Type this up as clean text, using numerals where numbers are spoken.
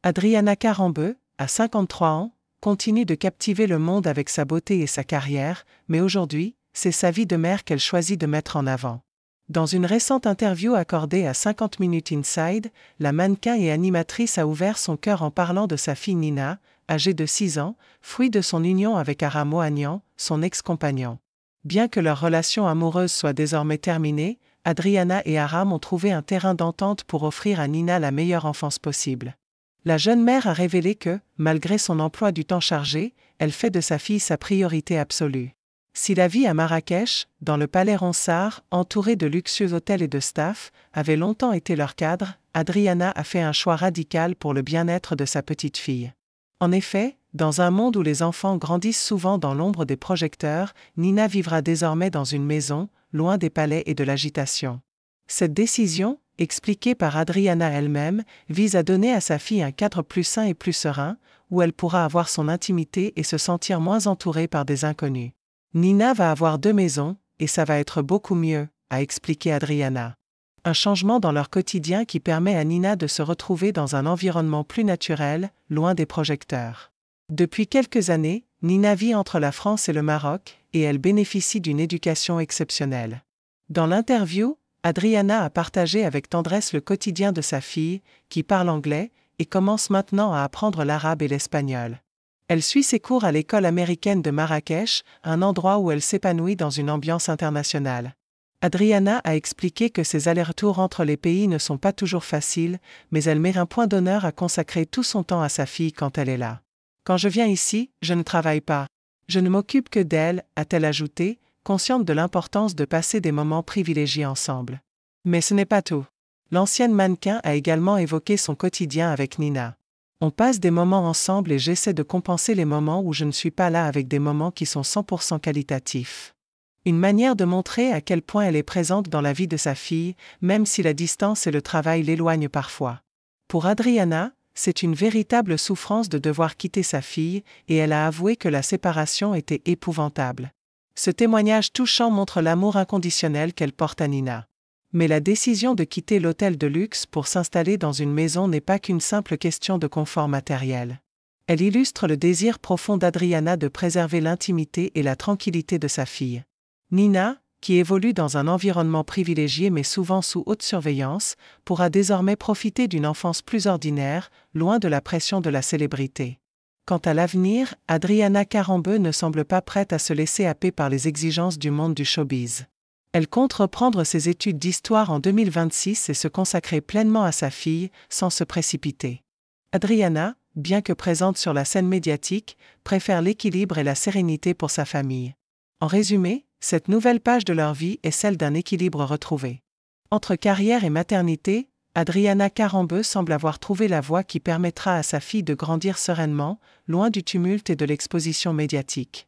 Adriana Karembeu, à 53 ans, continue de captiver le monde avec sa beauté et sa carrière, mais aujourd'hui, c'est sa vie de mère qu'elle choisit de mettre en avant. Dans une récente interview accordée à 50 Minutes Inside, la mannequin et animatrice a ouvert son cœur en parlant de sa fille Nina, âgée de 6 ans, fruit de son union avec Aram Ohanian, son ex-compagnon. Bien que leur relation amoureuse soit désormais terminée, Adriana et Aram ont trouvé un terrain d'entente pour offrir à Nina la meilleure enfance possible. La jeune mère a révélé que, malgré son emploi du temps chargé, elle fait de sa fille sa priorité absolue. Si la vie à Marrakech, dans le palais Ronsard, entourée de luxueux hôtels et de staff, avait longtemps été leur cadre, Adriana a fait un choix radical pour le bien-être de sa petite fille. En effet, dans un monde où les enfants grandissent souvent dans l'ombre des projecteurs, Nina vivra désormais dans une maison, loin des palais et de l'agitation. Cette décision, expliquée par Adriana elle-même, vise à donner à sa fille un cadre plus sain et plus serein, où elle pourra avoir son intimité et se sentir moins entourée par des inconnus. Nina va avoir 2 maisons, et ça va être beaucoup mieux, a expliqué Adriana. Un changement dans leur quotidien qui permet à Nina de se retrouver dans un environnement plus naturel, loin des projecteurs. Depuis quelques années, Nina vit entre la France et le Maroc, et elle bénéficie d'une éducation exceptionnelle. Dans l'interview, Adriana a partagé avec tendresse le quotidien de sa fille, qui parle anglais, et commence maintenant à apprendre l'arabe et l'espagnol. Elle suit ses cours à l'école américaine de Marrakech, un endroit où elle s'épanouit dans une ambiance internationale. Adriana a expliqué que ses allers-retours entre les pays ne sont pas toujours faciles, mais elle met un point d'honneur à consacrer tout son temps à sa fille quand elle est là. « Quand je viens ici, je ne travaille pas. Je ne m'occupe que d'elle, a-t-elle ajouté, consciente de l'importance de passer des moments privilégiés ensemble. Mais ce n'est pas tout. L'ancienne mannequin a également évoqué son quotidien avec Nina. On passe des moments ensemble et j'essaie de compenser les moments où je ne suis pas là avec des moments qui sont 100% qualitatifs. Une manière de montrer à quel point elle est présente dans la vie de sa fille, même si la distance et le travail l'éloignent parfois. Pour Adriana, c'est une véritable souffrance de devoir quitter sa fille, et elle a avoué que la séparation était épouvantable. Ce témoignage touchant montre l'amour inconditionnel qu'elle porte à Nina. Mais la décision de quitter l'hôtel de luxe pour s'installer dans une maison n'est pas qu'une simple question de confort matériel. Elle illustre le désir profond d'Adriana de préserver l'intimité et la tranquillité de sa fille. Nina, qui évolue dans un environnement privilégié mais souvent sous haute surveillance, pourra désormais profiter d'une enfance plus ordinaire, loin de la pression de la célébrité. Quant à l'avenir, Adriana Karembeu ne semble pas prête à se laisser happer par les exigences du monde du showbiz. Elle compte reprendre ses études d'histoire en 2026 et se consacrer pleinement à sa fille, sans se précipiter. Adriana, bien que présente sur la scène médiatique, préfère l'équilibre et la sérénité pour sa famille. En résumé, cette nouvelle page de leur vie est celle d'un équilibre retrouvé. Entre carrière et maternité, Adriana Karembeu semble avoir trouvé la voie qui permettra à sa fille de grandir sereinement, loin du tumulte et de l'exposition médiatique.